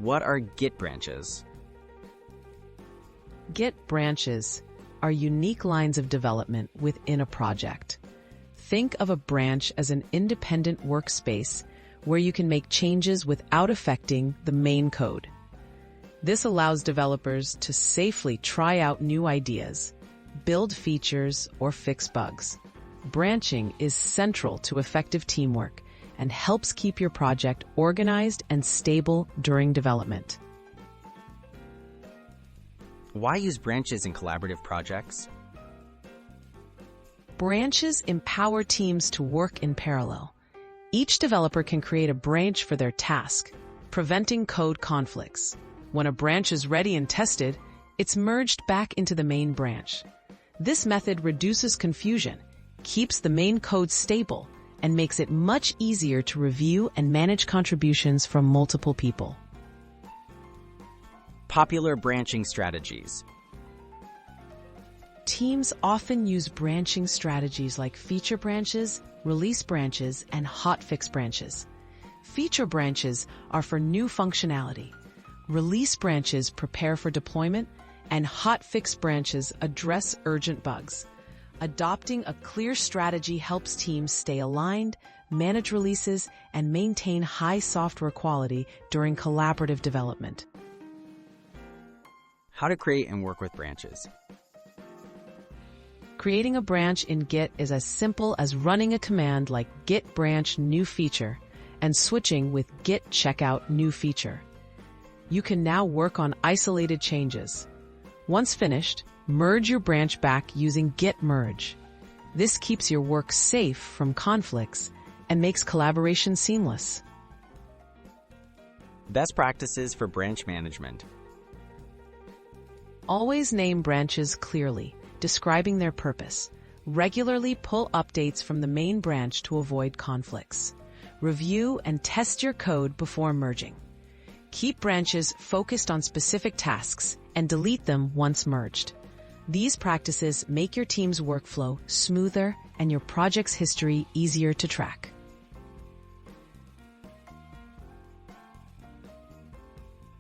What are Git branches? Git branches are unique lines of development within a project. Think of a branch as an independent workspace where you can make changes without affecting the main code. This allows developers to safely try out new ideas, build features, or fix bugs. Branching is central to effective teamwork and helps keep your project organized and stable during development. Why use branches in collaborative projects? Branches empower teams to work in parallel. Each developer can create a branch for their task, preventing code conflicts. When a branch is ready and tested, it's merged back into the main branch. This method reduces confusion, keeps the main code stable, and makes it much easier to review and manage contributions from multiple people. Popular branching strategies. Teams often use branching strategies like feature branches, release branches, and hotfix branches. Feature branches are for new functionality. Release branches prepare for deployment, and hotfix branches address urgent bugs. Adopting a clear strategy helps teams stay aligned, manage releases, and maintain high software quality during collaborative development. How to create and work with branches. Creating a branch in Git is as simple as running a command like git branch new feature and switching with git checkout new feature. You can now work on isolated changes. Once finished, merge your branch back using git merge. This keeps your work safe from conflicts and makes collaboration seamless. Best practices for branch management. Always name branches clearly, describing their purpose. Regularly pull updates from the main branch to avoid conflicts. Review and test your code before merging. Keep branches focused on specific tasks and delete them once merged. These practices make your team's workflow smoother and your project's history easier to track.